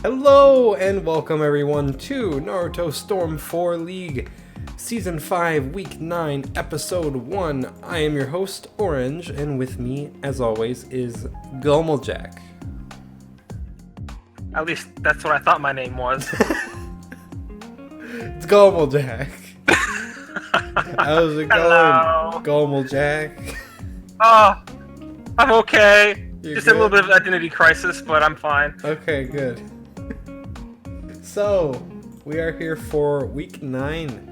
Hello and welcome everyone to Naruto Storm 4 League, Season 5, Week 9, Episode 1. I am your host, Orange, and with me, as always, is Gulmeljack. At least that's what I thought my name was. It's Gulmeljack. How's it Hello. going, Gulmeljack? Oh, I'm okay. You're Just good? a little bit of identity crisis, but I'm fine. Okay, good. So, we are here for Week 9.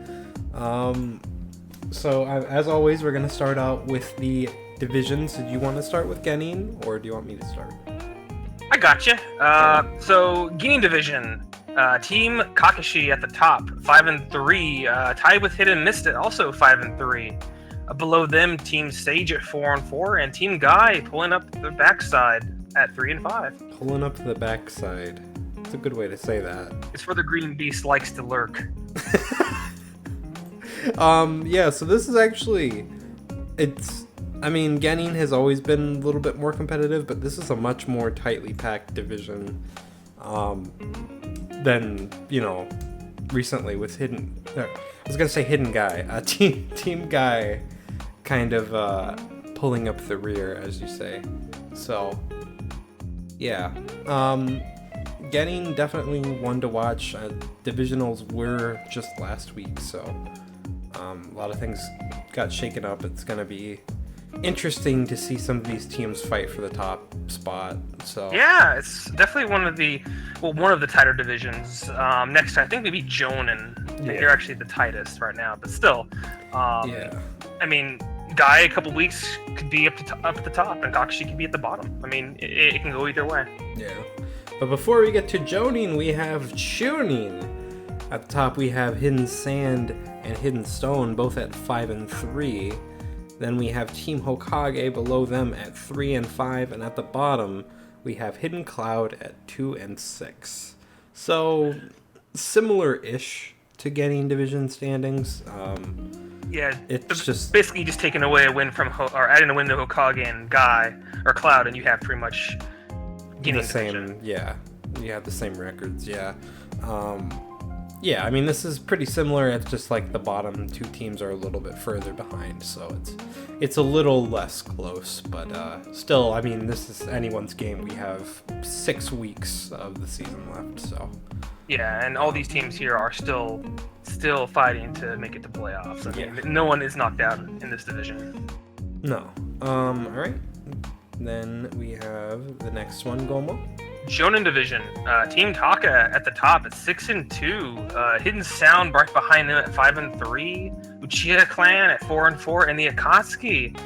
As always, we're going to start out with the divisions. Did you want to start with Genin, or do you want me to start? I gotcha. So Guinea Division, Team Kakashi at the top, 5-3, tied with Hidden Mist, also 5-3. Below them, Team Sage at 4-4, and Team Guy pulling up the backside at 3-5. Pulling up the backside. That's a good way to say that. It's where the green beast likes to lurk. Yeah, so this is actually, Genin has always been a little bit more competitive, but this is a much more tightly packed division, than, recently with Hidden Guy. Team Guy kind of, pulling up the rear, as you say. So, yeah. Genin definitely one to watch. Divisionals were just last week, so a lot of things got shaken up. It's going to be interesting to see some of these teams fight for the top spot. So yeah, it's definitely one of the tighter divisions. Next, I think maybe Jonin. I think they're actually the tightest right now, but still. yeah. I mean, Guy a couple weeks could be up at the top, and Kakashi could be at the bottom. I mean, it can go either way. Yeah. But before we get to Jonin, we have Chunin. At the top, we have Hidden Sand and Hidden Stone, both at 5-3. Then we have Team Hokage below them at 3-5, and at the bottom, we have Hidden Cloud at 2-6. So, similar-ish to getting division standings. Yeah, it's just basically just taking away a win from or adding a win to Hokage and Guy or Cloud, and you have pretty much the same. division. Yeah, you have the same records. Yeah. Yeah, I mean, this is pretty similar. It's just like the bottom two teams are a little bit further behind, so it's a little less close. But still, I mean, this is anyone's game. We have 6 weeks of the season left, so. Yeah, and all these teams here are still fighting to make it to playoffs. I mean, Yeah. no one is knocked out in this division. No. All right. Then we have the next one, Gomo. Jonin Division, Team Taka at the top at 6-2, Hidden Sound right behind them at 5-3, Uchiha Clan at 4-4, and the Akatsuki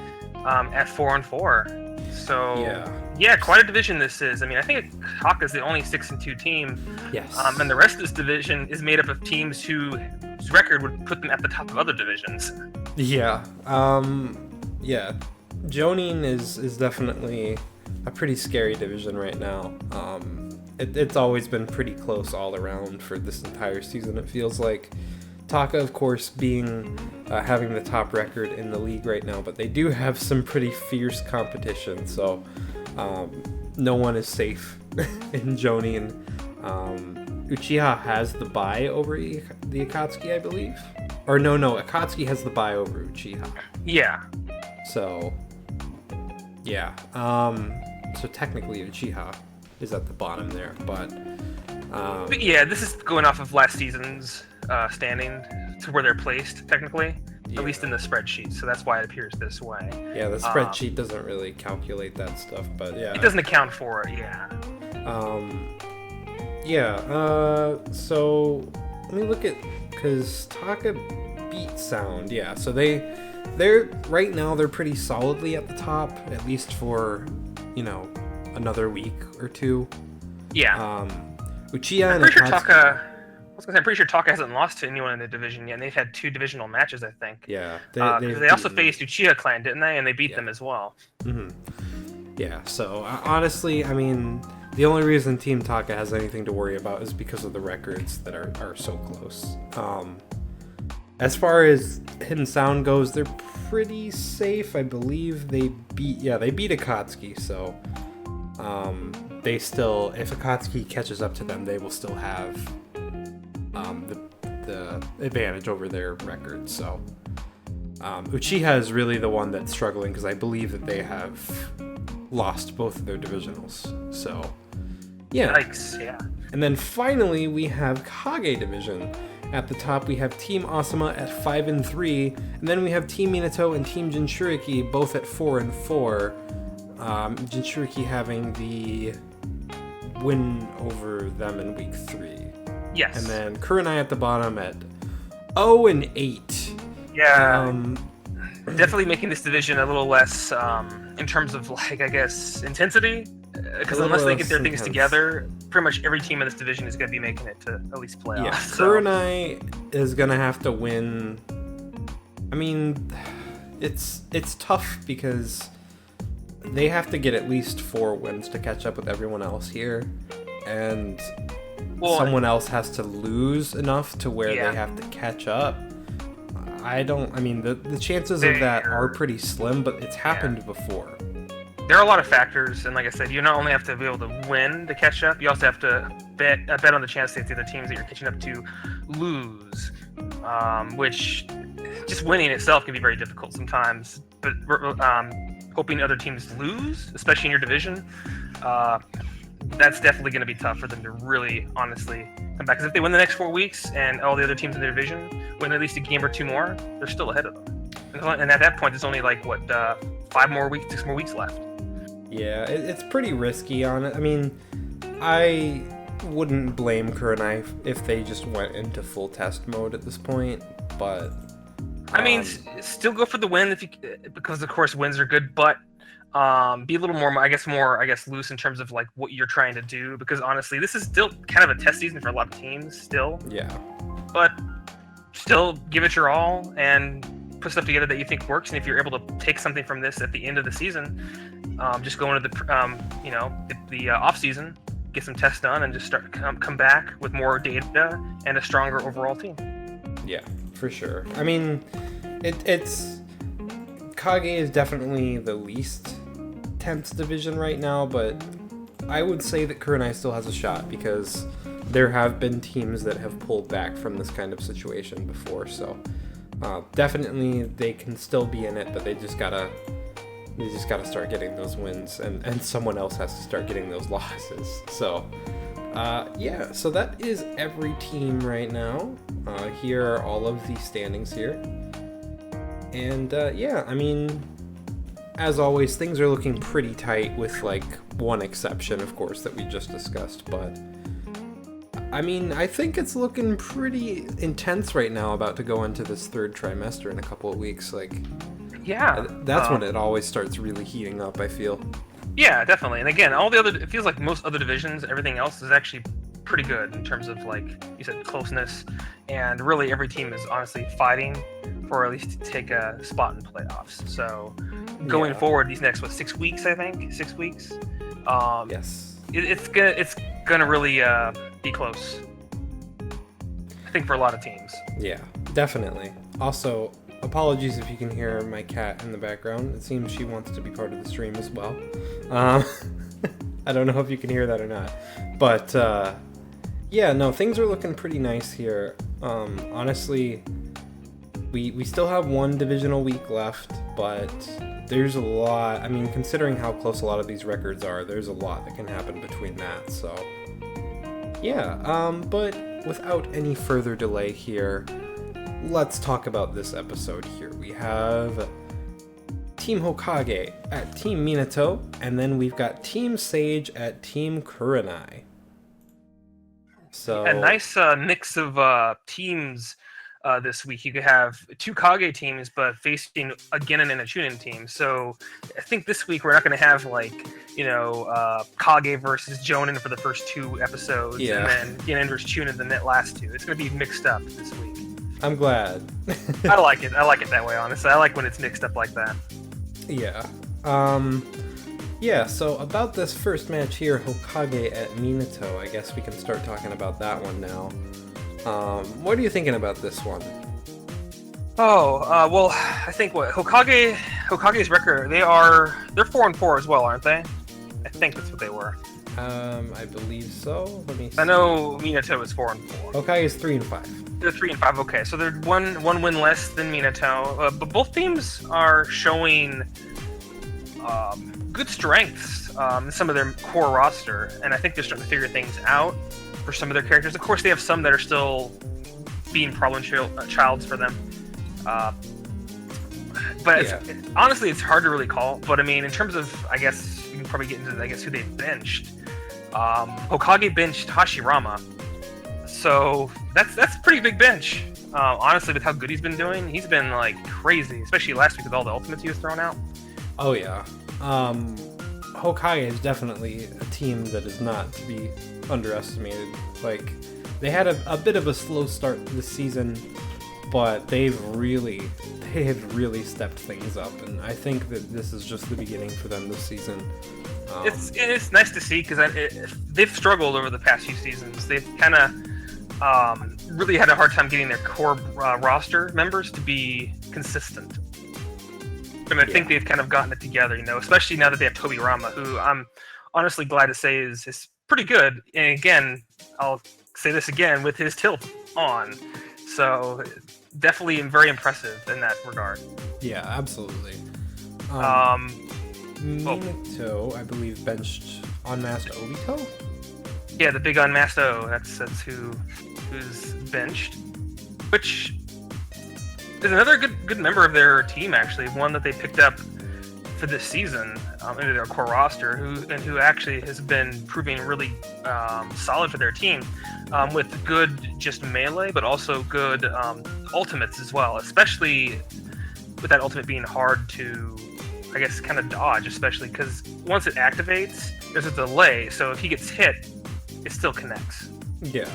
at 4-4. So yeah, quite a division this is. I mean, I think Taka is the only 6-2 team. Yes. And the rest of this division is made up of teams whose record would put them at the top of other divisions. Yeah. Yeah. Jonin is definitely a pretty scary division right now. It's always been pretty close all around for this entire season, it feels like. Taka, of course, having the top record in the league right now, but they do have some pretty fierce competition, so no one is safe in Jonin. Uchiha has the bye over the Akatsuki, I believe. Or no, Akatsuki has the bye over Uchiha. Yeah. So, yeah. So technically Uchiha is at the bottom there, but yeah, this is going off of last season's standing to where they're placed, technically. Yeah. At least in the spreadsheet, so that's why it appears this way. Yeah, the spreadsheet doesn't really calculate that stuff, but yeah. It doesn't account for it, yeah. So let me look at, because Taka beat Sound, yeah, so they're right now they're pretty solidly at the top, at least for, another week or two. Yeah. Uchiha and Akatsuki. I'm pretty sure Taka hasn't lost to anyone in the division yet, and they've had 2 divisional matches, I think. Yeah. They also faced Uchiha Clan, didn't they? And they beat them as well. Mm-hmm. Yeah, so honestly, I mean, the only reason Team Taka has anything to worry about is because of the records that are so close. As far as Hidden Sound goes, they're pretty safe. I believe they beat Akatsuki, so they still, if Akatsuki catches up to them, they will still have the advantage over their record. So Uchiha is really the one that's struggling because I believe that they have lost both of their divisionals. So yeah. Yikes, yeah. And then finally we have Kage division. At the top we have Team Asuma at 5-3, and then we have Team Minato and Team Jinchuriki both at 4-4. Jinchuriki having the win over them in week 3. Yes. And then Kurenai at the bottom at 0-8. Yeah. Definitely making this division a little less in terms of, like, I guess, intensity. Because unless they get their things together, pretty much every team in this division is going to be making it to at least playoffs. Yeah, Kurenai is going to have to win. I mean, it's tough because they have to get at least 4 wins to catch up with everyone else here. And someone else has to lose enough to where they have to catch up. The chances of that are pretty slim, but it's happened before. There are a lot of factors, and like I said, you not only have to be able to win to catch up, you also have to bet on the chance that the other teams that you're catching up to lose, which just winning itself can be very difficult sometimes. But hoping other teams lose, especially in your division, that's definitely going to be tough for them to really, honestly come back. Because if they win the next 4 weeks and all the other teams in their division win at least a game or 2 more, they're still ahead of them. And at that point, there's only 6 more weeks left. Yeah, it's pretty risky on it. I mean, I wouldn't blame Kurenai if they just went into full test mode at this point, but I mean, still go for the win because of course wins are good, but be a little more, I guess, loose in terms of like what you're trying to do, because honestly, this is still kind of a test season for a lot of teams still. Yeah. But still give it your all and put stuff together that you think works, and if you're able to take something from this at the end of the season, just go into the off season, get some tests done, and just come back with more data and a stronger overall team. Yeah, for sure. I mean, it's Kage is definitely the least tense division right now, but I would say that Kurenai still has a shot because there have been teams that have pulled back from this kind of situation before, so definitely they can still be in it, but they just gotta start getting those wins, and someone else has to start getting those losses. So so that is every team right now. Here are all of the standings here, and I mean, as always, things are looking pretty tight with like one exception, of course, that we just discussed, but I mean, I think it's looking pretty intense right now, about to go into this 3rd trimester in a couple of weeks. Like, yeah, that's when it always starts really heating up, I feel. Yeah, definitely. And again, it feels like most other divisions, everything else is actually pretty good in terms of, like you said, closeness, and really every team is honestly fighting for at least to take a spot in playoffs. So going forward, these next 6 weeks, I think 6 weeks. Yes. It's gonna really be close, I think, for a lot of teams. Yeah, definitely. Also, apologies if you can hear my cat in the background. It seems she wants to be part of the stream as well. I don't know if you can hear that or not, but things are looking pretty nice here. Honestly, we still have 1 divisional week left, but there's a lot. I mean, considering how close a lot of these records are, there's a lot that can happen between that. So but without any further delay here, let's talk about this episode here. We have Team Hokage at Team Minato, and then we've got Team Sage at Team Kurenai. So a nice mix of teams this week. You could have 2 Kage teams, but facing a Genin and a Chunin team. So I think this week we're not going to have Kage versus Jonin for the first 2 episodes, and then Genin versus Chunin the last 2. It's going to be mixed up this week. I'm glad. I like it. I like it that way, honestly. I like when it's mixed up like that. Yeah. So about this first match here, Hokage at Minato, I guess we can start talking about that one now. What are you thinking about this one? Well, I think Hokage's record, they're 4-4 as well, aren't they? I think that's what they were. I believe so. Let me see. I know Minato is 4-4. Hokage is 3-5. They're 3-5. Okay, so they're one win less than Minato, but both teams are showing good strengths in some of their core roster, and I think they're starting to figure things out for some of their characters. Of course, they have some that are still being problem childs for them. But Yeah. honestly, it's hard to really call. But I mean, in terms of, I guess you can probably get into, who they benched. Hokage benched Hashirama, so that's a pretty big bench. Honestly, with how good he's been doing, he's been like crazy, especially last week with all the ultimates he was throwing out. Oh yeah. Hokage is definitely a team that is not to be underestimated. Like, they had a bit of a slow start this season, but they have really stepped things up, and I think that this is just the beginning for them this season. It's nice to see, because they've struggled over the past few seasons. They've kind of really had a hard time getting their core roster members to be consistent. And I think they've kind of gotten it together, especially now that they have Tobirama, who I'm honestly glad to say is pretty good. And again, I'll say this again, with his tilt on. So definitely very impressive in that regard. Yeah, absolutely. Minato, I believe, benched Unmasked Obito? Yeah, the big unmasked O. That's who's benched. Which is another good member of their team, actually. One that they picked up for this season into their core roster, who actually has been proving really solid for their team, with good just melee, but also good ultimates as well. Especially with that ultimate being hard to, I guess, kind of dodge, especially because once it activates, there's a delay. So if he gets hit, it still connects. Yeah,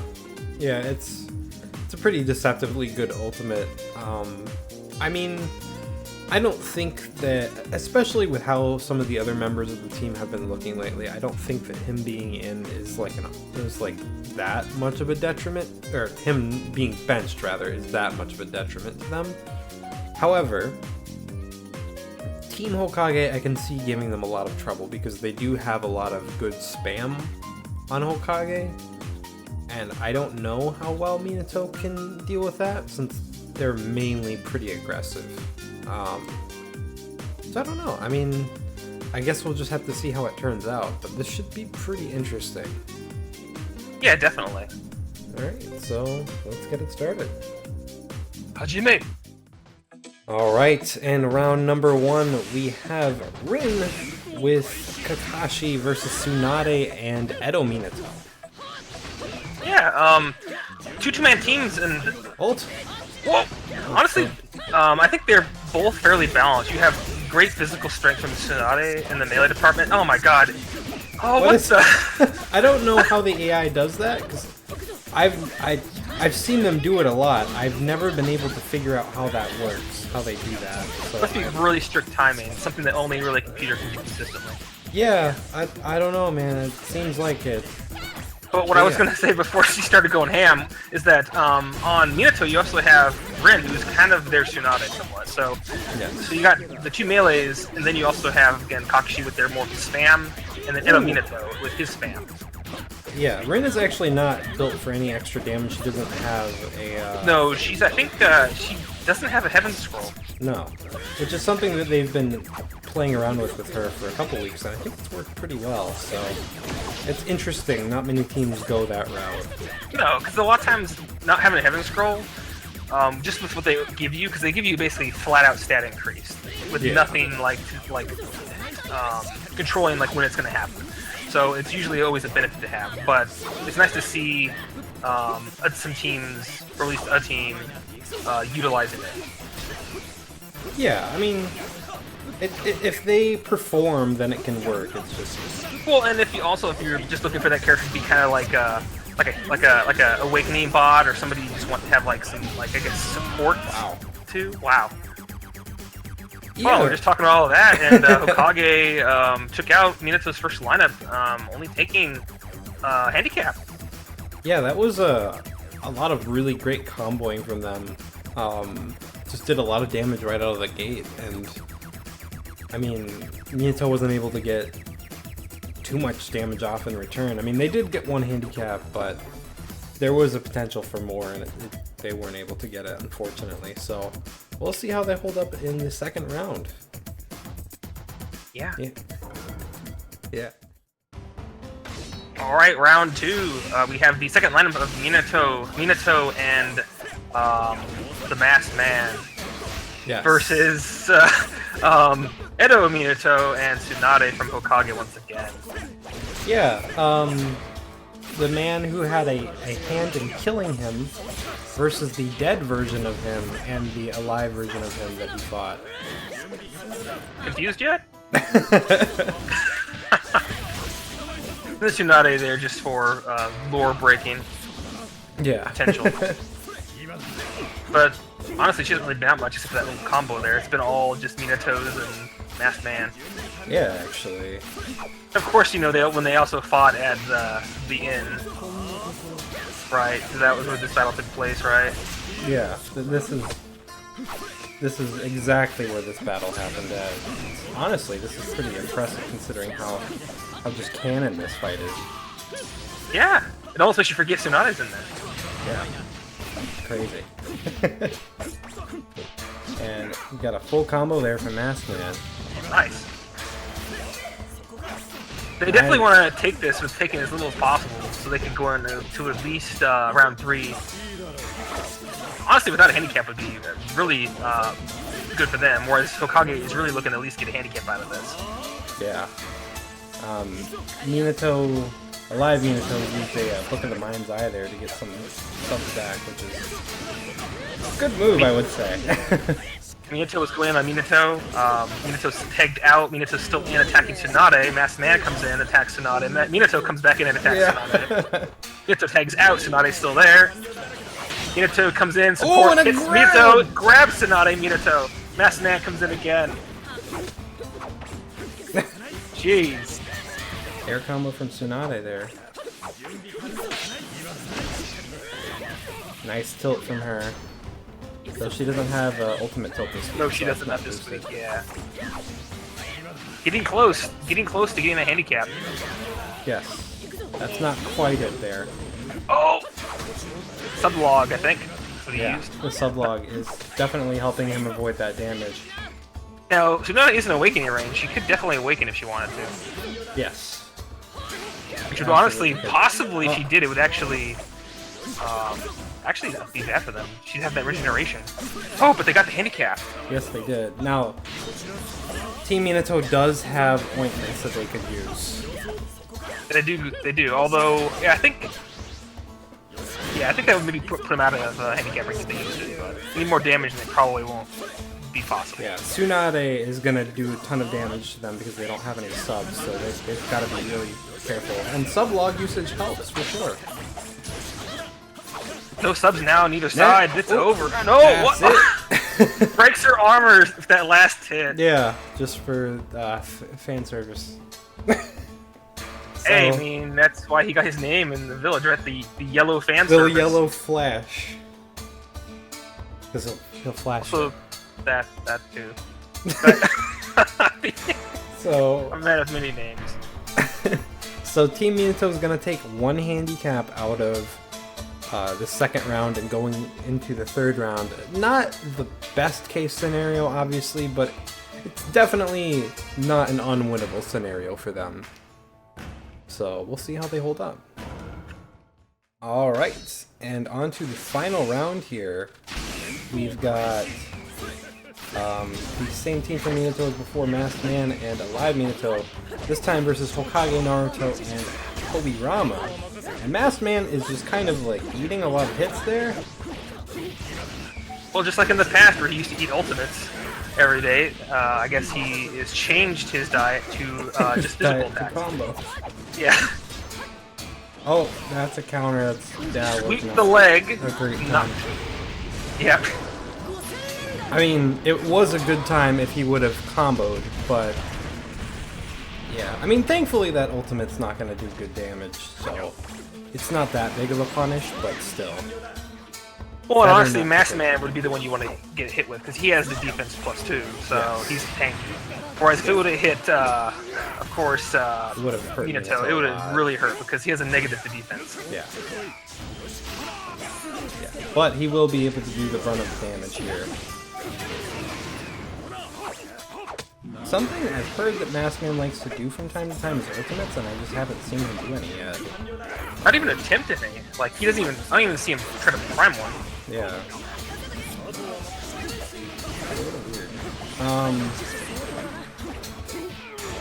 it's a pretty deceptively good ultimate. I mean, I don't think that, especially with how some of the other members of the team have been looking lately, I don't think that him being in is that much of a detriment, or him being benched rather is that much of a detriment to them. However, Team Hokage, I can see giving them a lot of trouble because they do have a lot of good spam on Hokage, and I don't know how well Minato can deal with that since they're mainly pretty aggressive. So I don't know. I mean, I guess we'll just have to see how it turns out, but this should be pretty interesting. Yeah, definitely. Alright, so let's get it started. Hajime. Alright, and round number 1, we have Rin with Kakashi versus Tsunade and Edo Minato. Yeah, two-man teams, and Ult. Well, honestly, I think they're both fairly balanced. You have great physical strength from Tsunade in the melee department. Oh my god. Oh, what's the... I don't know how the AI does that, because I've seen them do it a lot. I've never been able to figure out how that works, how they do that. So must be really strict timing, something that only really a computer can do consistently. Yeah, I don't know, man. It seems like it. But what I was going to say before she started going ham is that on Minato you also have Rin, who's kind of their Tsunade somewhat. So, so you got the two melees, and then you also have, again, Kakashi with their more spam, and then Edo Minato with his spam. Yeah, Rin is actually not built for any extra damage. She doesn't have a... No, I think she doesn't have a Heaven Scroll. No, which is something that they've been playing around with her for a couple weeks, and I think it's worked pretty well, so it's interesting. Not many teams go that route. No, because a lot of times not having a Heaven Scroll, just with what they give you, because they give you basically flat-out stat increase, with nothing like controlling like when it's going to happen. So it's usually always a benefit to have, but it's nice to see some teams, or at least a team, utilizing it. Yeah, I mean, if they perform, then it can work. It's just well, and if you're just looking for that character to be kind of like a awakening bot, or somebody you just want to have like some I guess support. Wow. Too. Wow. Yeah. Oh, we're just talking about all of that, and Hokage took out Minato's first lineup, only taking handicap. Yeah, that was a lot of really great comboing from them. Just did a lot of damage right out of the gate, and I mean, Minato wasn't able to get too much damage off in return. I mean, they did get one handicap, but there was a potential for more, and they weren't able to get it, unfortunately. So we'll see how they hold up in the second round. Yeah. Yeah. All right, round 2. We have the second lineup of Minato and the Masked Man versus Edo Minato and Tsunade from Hokage once again. Yeah, the man who had a hand in killing him versus the dead version of him and the alive version of him that he fought. Confused yet? The Tsunade there just for lore breaking potential. But honestly, she hasn't really been out much except for that little combo there. It's been all just Minato's and Masked Man. Yeah, actually. Of course, you know, when they also fought at the inn, right? So that was where this battle took place, right? Yeah, this is exactly where this battle happened at. Honestly, this is pretty impressive considering how just canon this fight is. Yeah, and also she forgets Tsunade's in there. Yeah, crazy. And we got a full combo there from Masked Man. Nice. They definitely want to take this with taking as little as possible, so they can go into to at least round 3. Honestly, without a handicap would be really good for them, whereas Hokage is really looking to at least get a handicap out of this. Yeah. Minato, alive Minato, used a Book of the Mind's Eye there to get some subs back, which is a good move, I would say. Minato was going on Minato. Minato's tagged out. Minato's still in attacking Tsunade. Masked Man comes in, attacks Tsunade. Minato comes back in and attacks Tsunade. Minato tags out. Tsunade's still there. Minato comes in, support, hits Minato, grabs Tsunade, Minato. Masked Man comes in again. Jeez. Air combo from Tsunade there. Nice tilt from her. So she doesn't have ultimate tilt this week. No, she doesn't have this week, yeah. Getting close to getting a handicap. Yes. That's not quite it there. Oh! Sublog, I think. That's what he used. The sublog is definitely helping him avoid that damage. Now, Tsunade is in awakening range. She could definitely awaken if she wanted to. Yes. Which would honestly, possibly, if she did, it would actually not be bad for them. She'd have that regeneration. Oh, but they got the handicap. Yes, they did. Now, Team Minato does have ointments that they could use. They do. Although, yeah, I think that would maybe put them out of handicap range if they use it. But any more damage, and it probably won't be possible. Yeah, Tsunade is gonna do a ton of damage to them because they don't have any subs, so they've got to be really careful. And sublog usage helps for sure. No subs now on either side. It's over. No, that's what? Breaks her armor with that last hit. Yeah, just for fan service. Hey, I mean, that's why he got his name in the village, right? The yellow fan service. The yellow flash. Because he'll flash. Also, that too. So I'm man of many names. So Team Minato is going to take one handicap out of the second round and going into the third round. Not the best case scenario, obviously, but it's definitely not an unwinnable scenario for them. So we'll see how they hold up. Alright, and on to the final round here. We've got the same team for Minato as before, Masked Man and Alive Minato. This time versus Hokage, Naruto, and Tobirama. And Masked Man is just kind of like eating a lot of hits there. Well, just like in the past where he used to eat ultimates every day, I guess he has changed his diet to just physical attacks. Combo. Yeah. Oh, that's a counter. That Sweep the leg. A great time. Yeah. I mean, it was a good time if he would have comboed, but yeah. I mean, thankfully that ultimate's not going to do good damage, so it's not that big of a punish, but still. Well, and Better honestly, not to Masked take Man would be the one you want to get hit with because he has the defense +2, so he's tanky. Whereas if it would have hit, of course, It would have hurt Minato, it would have really hurt because he has a negative to defense. Yeah. Yeah. But he will be able to do the brunt of damage here. Something I've heard that Masked Man likes to do from time to time is ultimates, and I just haven't seen him do any yet. Not even attempt any. Like, he doesn't even, I don't even see him try to prime one. Yeah.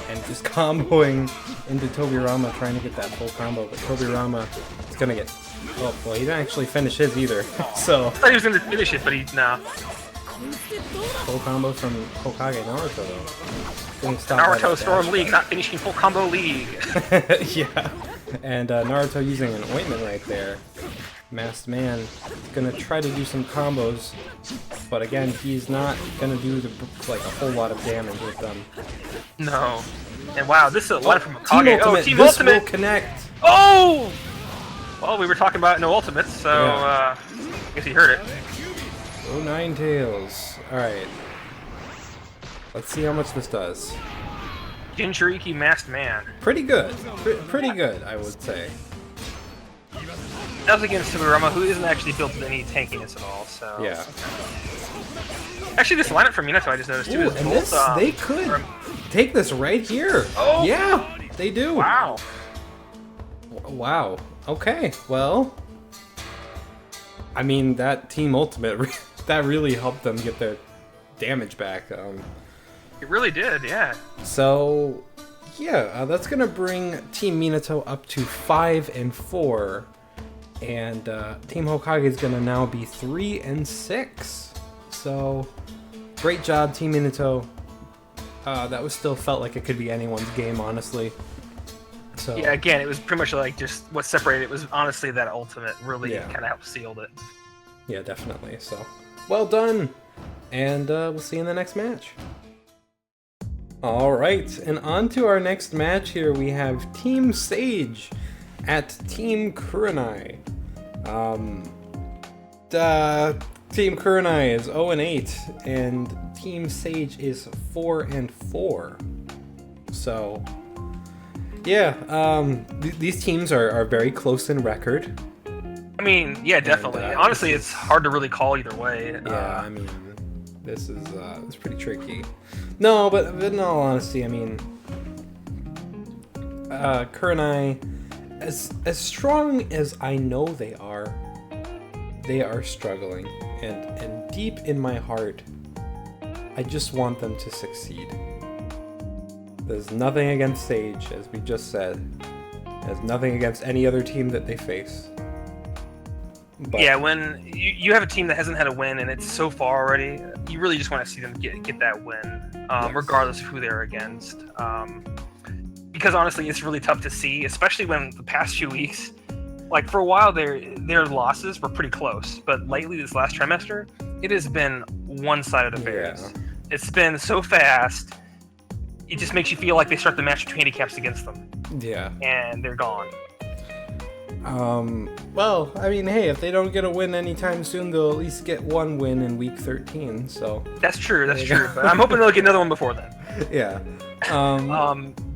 And just comboing into Tobirama, trying to get that full combo, but Tobirama is gonna get... Oh, well, he didn't actually finish his either, so... I thought he was gonna finish it, but nah. Full combo from Hokage Naruto, though. Getting stopped by Naruto that Storm dash. League, not finishing full combo League. Yeah. And Naruto using an ointment right there. Masked Man is gonna try to do some combos, but again, he's not gonna do like a whole lot of damage with them. No. And wow, this is a line from Team Hokage. Ultimate. Oh, Team This Ultimate! will connect. Oh! Well, we were talking about no ultimates, so I guess he heard it. Oh, Nine Tails. Alright. Let's see how much this does. Jinchuriki Masked Man. Pretty good. Pretty good, I would say. That was against Tobirama, who isn't actually built with any tankiness at all, so... Yeah. Actually, this lineup from Minato I just noticed too Ooh, is and both, this, they could take this right here. Oh! Yeah, they do. Wow. Wow. Okay, well... I mean, that Team Ultimate, that really helped them get their damage back. It really did, yeah. So, yeah, that's gonna bring Team Minato up to 5-4, and Team Hokage is gonna now be 3-6. So, great job, Team Minato. That was still felt like it could be anyone's game, honestly. So Yeah, again, it was pretty much like just what separated it was honestly that ultimate really kind of helped sealed it. yeah, definitely. So, well done, and we'll see you in the next match. Alright, and on to our next match here, we have Team Sage at Team Kurenai. Team Kurenai is 0-8, and Team Sage is 4-4. So, yeah, these teams are very close in record. I mean, yeah, definitely. And, honestly, it's hard to really call either way. Yeah, I mean, this is it's pretty tricky. No, but in all honesty, I mean, Kurenai, as strong as I know they are struggling, and deep in my heart, I just want them to succeed. There's nothing against Sage, as we just said. There's nothing against any other team that they face. But, yeah, when you have a team that hasn't had a win and it's so far already, you really just want to see them get that win, yes. regardless of who they're against. Because honestly, it's really tough to see, especially when the past few weeks, like for a while, their losses were pretty close, but lately this last trimester, it has been one-sided affairs. Yeah. It's been so fast, it just makes you feel like they start the match with handicaps against them. Yeah. And they're gone. Well, I mean, hey, if they don't get a win anytime soon, they'll at least get one win in week 13, so... That's true, but I'm hoping they'll get another one before then. Yeah.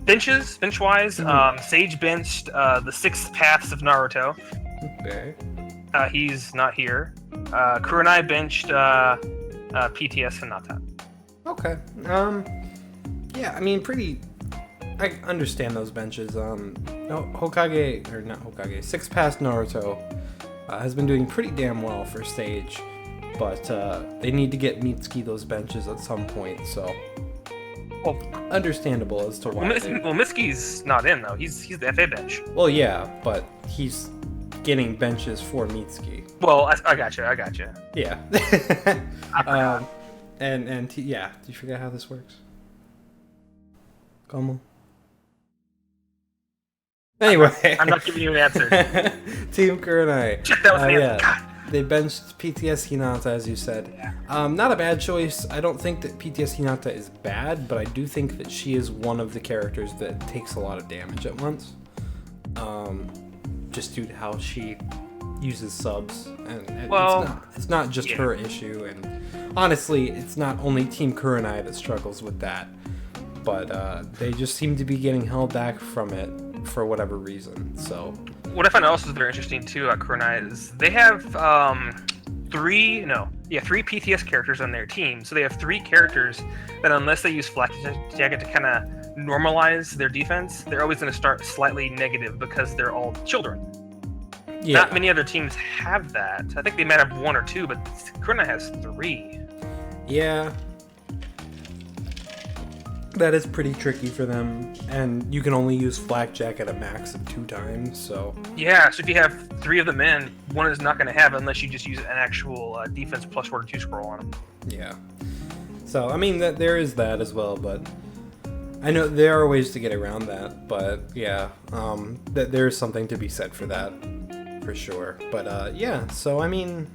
Bench-wise, Sage benched the 6th Paths of Naruto. Okay. He's not here. Kurenai benched PTS Hinata. Okay. Yeah, I mean, I understand those benches. Hokage, or not Hokage, 6th Path Naruto has been doing pretty damn well for Sage, but they need to get Mitsuki those benches at some point, so... Well, understandable as to why. Mitsuki's not in, though. He's the FA bench. Well, yeah, but he's getting benches for Mitsuki. Well, I gotcha. Yeah. I forgot. Yeah, do you forget how this works? Come on. Anyway. I'm not giving you an answer. Team Kurenai. Shit, that was an answer. Yeah. God. They benched PTS Hinata, as you said. Not a bad choice. I don't think that PTS Hinata is bad, but I do think that she is one of the characters that takes a lot of damage at once. Just due to how she uses subs, and it's not just her issue. And honestly, it's not only Team Kurenai that struggles with that, but they just seem to be getting held back from it for whatever reason. So what I find also very interesting too at Kurenai is they have three PTS characters on their team. So they have 3 characters that, unless they use Flak Jacket to kind of normalize their defense, they're always going to start slightly negative because they're all children. Yeah. Not many other teams have that. I think they might have 1 or 2, but Kurenai has 3. Yeah. That is pretty tricky for them, and you can only use Flak Jacket a max of 2 times, so... Yeah, so if you have 3 of them in, 1 is not going to have it unless you just use an actual defense plus 1 or 2 scroll on them. Yeah. So, I mean, there is that as well, but... I know there are ways to get around that, but yeah, there's something to be said for that, for sure. But yeah, so I mean,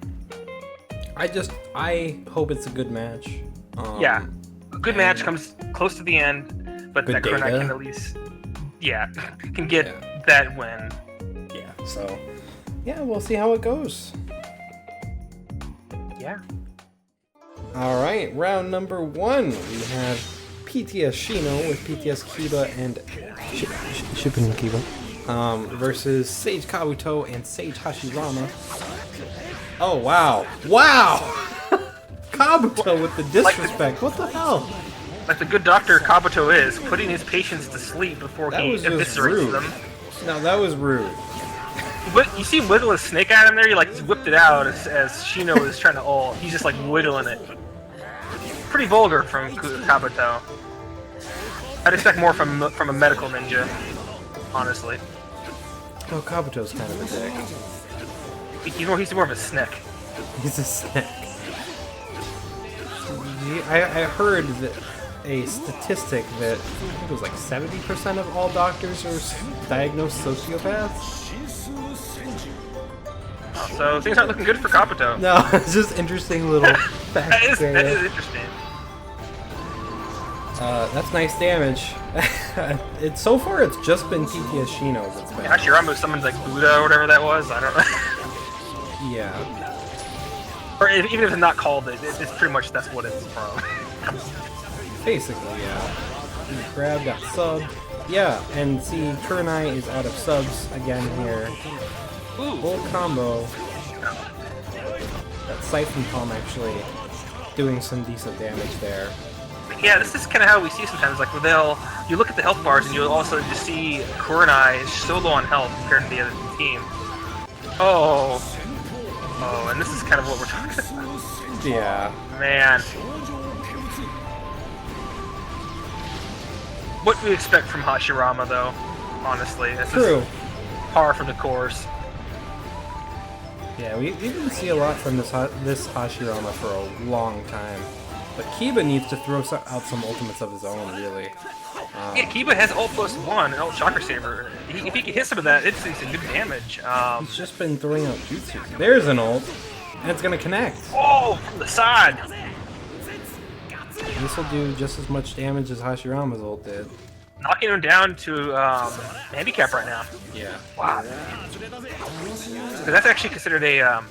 I hope it's a good match. Yeah, a good match comes close to the end, but that Kurenai can at least, can get that win. Yeah, so yeah, we'll see how it goes. Yeah. All right, round number 1, we have PTS Shino with PTS Kiba and Shippuden Kiba versus Sage Kabuto and Sage Hashirama. Oh wow! Wow! Kabuto with the disrespect. What the hell? Like the good doctor Kabuto is, putting his patients to sleep before he eviscerates them. No, that was rude. But you see wiggle his snake at him there. You like just whipped it out as Shino is trying to ult. He's just like wiggling it. Pretty vulgar from Kabuto. I'd expect more from a medical ninja, honestly. Well, Kabuto's kind of a dick. He's more of a snake. He's a snake. I heard that a statistic that I think it was like 70% of all doctors are diagnosed sociopaths. So things aren't looking good for Kabuto. No, it's just interesting little fact. That is interesting. That's nice damage. So far it's just been PTS Shino that's been. Hashirama summons like Buddha or whatever that was. I don't know. Yeah. Or even if it's not called it, it's pretty much that's what it's from. Basically, yeah. Grab got subbed. Yeah, and see, Kurenai is out of subs again here. Ooh. Full combo. That Siphon Palm actually doing some decent damage there. Yeah, this is kind of how we see sometimes. Like, you look at the health bars and you'll also just see Kurenai is so low on health compared to the other team. Oh, and this is kind of what we're talking about. Yeah. Man. What do we expect from Hashirama, though? Honestly, this is par for the course. Yeah, we didn't see a lot from this Hashirama for a long time. But Kiba needs to throw out some ultimates of his own, really. Yeah, Kiba has ult +1 and ult Chakra Saber. If he can hit some of that, it's some good damage. He's just been throwing out jutsus. There's an ult, and it's going to connect. Oh, from the side! This will do just as much damage as Hashirama's ult did. Knocking him down to handicap right now. Yeah. Wow. That's actually considered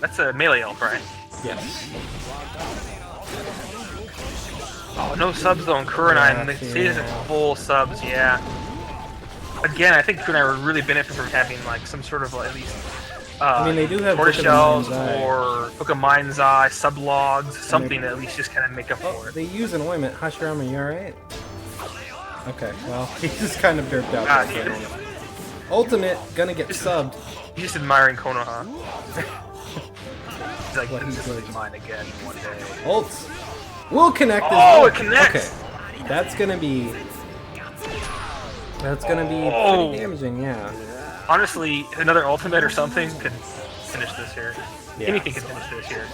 that's a melee ult, right? Yes. Oh, no subs though on Kurenai, and they say it's full subs, yeah. Again, I think Kurenai would really benefit from having like some sort of at least I mean, they do have tortoiseshells or Book of Mind's Eye, sublogs, something to at least just kind of make up for it. They use an ointment. Hashirama, you alright? Okay, well, he just kind of derped out. Ultimate, gonna get subbed. He's just admiring Konoha. He's like, this is mine again one day. Ults. We'll connect this. Oh, it connects! Okay. That's gonna be pretty damaging, yeah. Honestly, another ultimate or something could finish this here. Yeah. Anything could finish this here.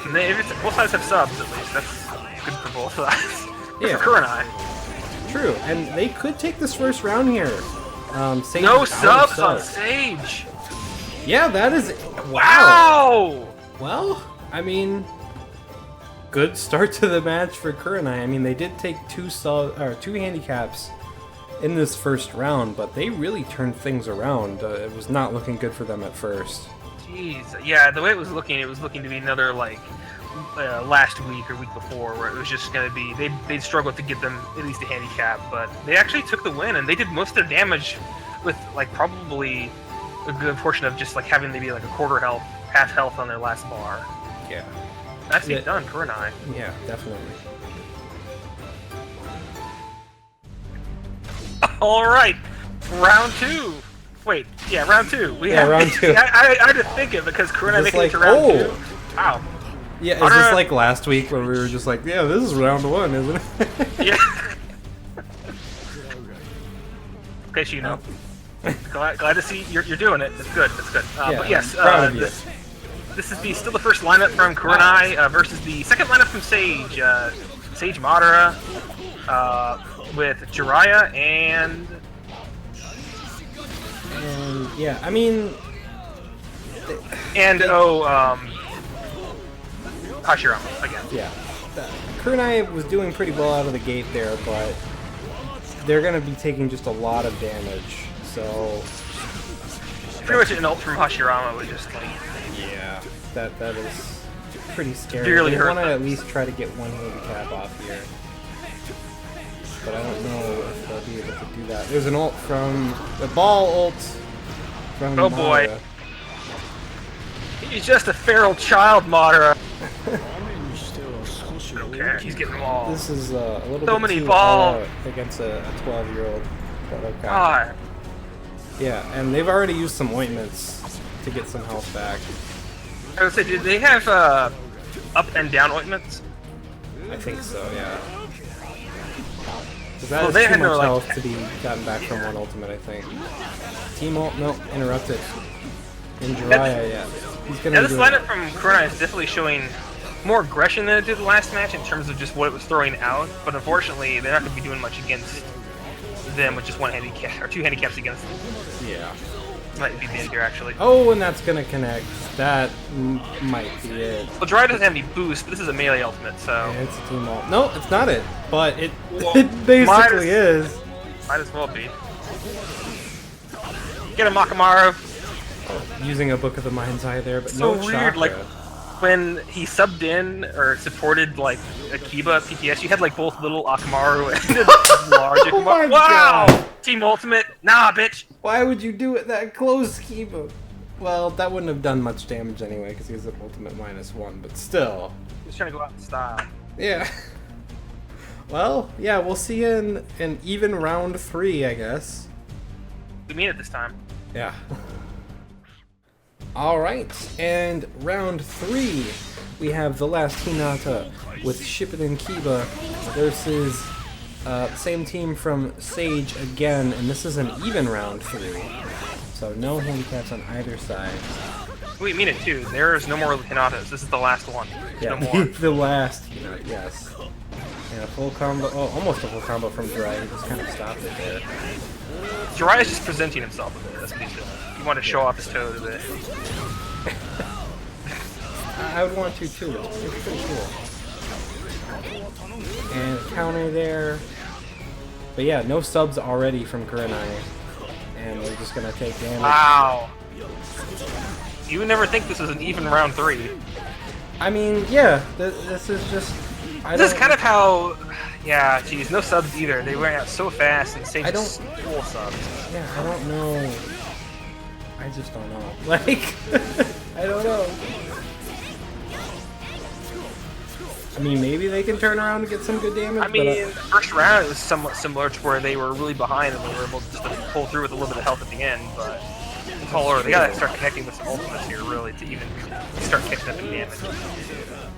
And both sides have subs, at least. That's good for both sides. Yeah. For Kurenai. True, and they could take this first round here. Sage no subs on Sage! Yeah, that is... Wow! Well, I mean... Good start to the match for Kurenai. I mean, they did take two handicaps in this first round, but they really turned things around. It was not looking good for them at first. Jeez, yeah, the way it was looking to be another like last week or week before, where it was just going to be they'd struggle to get them at least a handicap, but they actually took the win and they did most of their damage with like probably a good portion of just like having maybe like a quarter health, half health on their last bar. Yeah. Nicely done, Kurenai. Yeah, definitely. All right, round 2. Wait, yeah, round 2. Round 2. I had to think it because Kurenai making it to round 2. Wow. Yeah, is this like last week where we were just like, yeah, this is round 1, isn't it? Yeah. Okay, Shino. Glad to see you're doing it. It's good. It's good. But yes, proud of you. This is still the first lineup from Kurenai versus the second lineup from Sage. Sage Madara with Jiraiya and... yeah, I mean... And, Hashirama again. Yeah. Kurenai was doing pretty well out of the gate there, but they're going to be taking just a lot of damage, so... Pretty much an ult from Hashirama was just like... Yeah, that is pretty scary. Severely hurt. I want to at least try to get one handicap off here. But I don't know if they'll be able to do that. There's an ult from... the ball ult from Oh Madara. boy. He's just a feral child, Madara. Okay, he's getting them all. This is a little so bit many too balls against a 12-year-old. But okay. God. Yeah, and they've already used some ointments to get some health back. I would say, did they have up and down ointments? I think so, yeah. Because that is they too had much no, health to be gotten back from one ultimate, I think. Team ult, no, interrupted. In Jiraiya, yeah. He's gonna Yeah, this lineup from Kurenai is definitely showing more aggression than it did the last match in terms of just what it was throwing out, but unfortunately, they're not going to be doing much against them with just one handicap, or 2 handicaps against them. Yeah. Might be the end here, actually. Oh, and that's gonna connect. That might be it. Well, Jiraiya doesn't have any boost, but this is a melee ultimate, so... Yeah, it's a team ult. No, it's not it, but it, it basically is. Might as well be. Get him, Makamaru! Using a Book of the Mind's Eye there, but So no weird, chakra. like, when he subbed in, or supported, like, Akiba PTS, you had, like, both little Akamaru and large Akamaru. Oh my wow! God. Team Ultimate! Nah, bitch! Why would you do it that close, Kiba? Well, that wouldn't have done much damage anyway, because he was an ultimate -1, but still. Just trying to go out in style. Yeah. Well, yeah, we'll see you in an even round 3, I guess. We mean it this time. Yeah. Alright, and round 3, we have the last Hinata with Shippuden Kiba versus same team from Sage again, and this is an even round 3. So no handicaps on either side. We mean it too. There's no more Hinatas. This is the last one. Yeah, No more. the last Hinata, yes. And a full combo, oh, almost a full combo from Jiraiya, just kind of stopped it there. Jiraiya's just presenting himself a bit. That's what he's doing. He wanted to show off his toes a bit. I would want to too. It's pretty cool. And a counter there. But yeah, no subs already from Kurenai. And they're just gonna take damage. Wow. You would never think this was an even round 3. I mean, yeah, this is just... This is kind of how... Yeah, geez, no subs either. They went out so fast and Sage just full subs. Yeah, I don't know. I just don't know. Like, I don't know. I mean, maybe they can turn around and get some good damage. I mean, the first round it was somewhat similar to where they were really behind and they were able just to pull through with a little bit of health at the end, but it's all over. They gotta start connecting with some ultimates here, really, to even start kicking up in damage.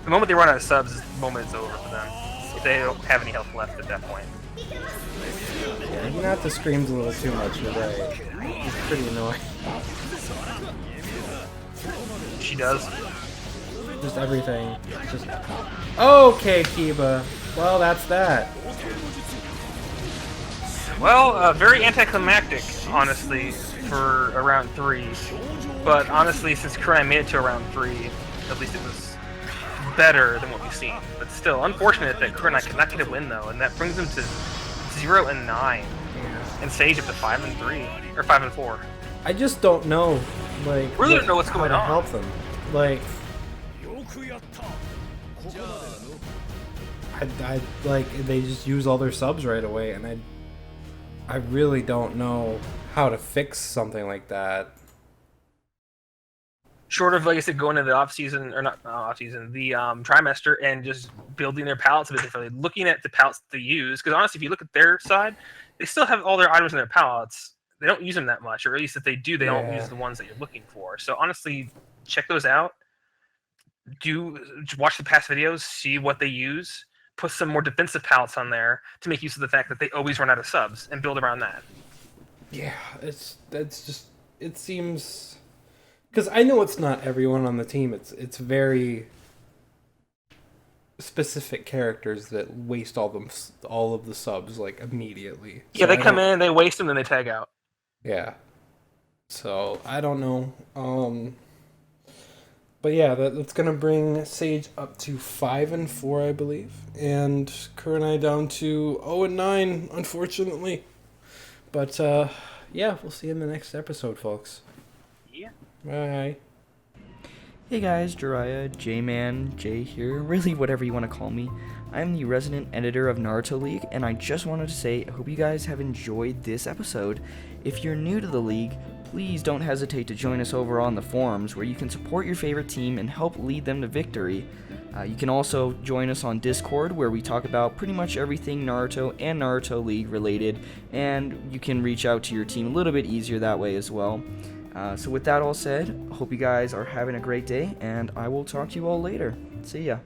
The moment they run out of subs, the moment it's over for them. If they don't have any health left at that point. Yeah, Hinata screams a little too much, you're right. It's pretty annoying. She does. Just everything. Just... Okay, Kiba. Well, that's that. Well, very anticlimactic, honestly, for a round 3. But honestly, since Kurenai made it to a round 3, at least it was better than what we've seen. But still, unfortunate that Kurenai could not get a win, though, and that brings them to 0-9. And Sage up to 5-3, or 5-4. I just don't know like Really don't know what's how going to on. help them. Like, I like they just use all their subs right away, and I really don't know how to fix something like that. Short of, like I said, going into the off season, or not off season, the trimester, and just building their palettes a bit differently, looking at the palettes they use. Because honestly, if you look at their side, they still have all their items in their palettes. They don't use them that much, or at least if they do, they don't use the ones that you're looking for. So honestly, check those out. Watch the past videos, see what they use, put some more defensive palettes on there to make use of the fact that they always run out of subs, and build around that. Yeah, it seems, because I know it's not everyone on the team. It's very specific characters that waste all of the subs like immediately. Yeah, So they come in, they waste them, then they tag out. Yeah. So I don't know. But yeah, that's gonna bring Sage up to 5-4, I believe, and Kurenai down to 0-9, unfortunately. But yeah, we'll see you in the next episode, folks. Yeah. Bye. Hey guys, Jiraiya, J-Man, Jay here, really whatever you want to call me. I'm the resident editor of Naruto League, and I just wanted to say I hope you guys have enjoyed this episode. If you're new to the league, please don't hesitate to join us over on the forums, where you can support your favorite team and help lead them to victory. You can also join us on Discord, where we talk about pretty much everything Naruto and Naruto League related, and you can reach out to your team a little bit easier that way as well. So with that all said, I hope you guys are having a great day, and I will talk to you all later. See ya.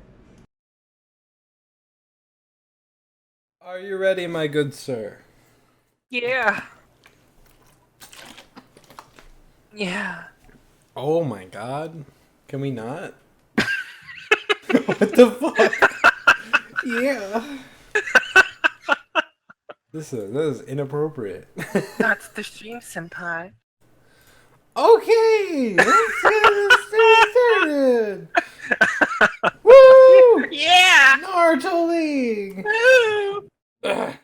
Are you ready, my good sir? Yeah. Yeah. Oh my god. Can we not? What the fuck? Yeah. This is inappropriate. That's the stream, senpai. Okay, let's get this started. Woo! Yeah! Naruto League. Woo! Ugh.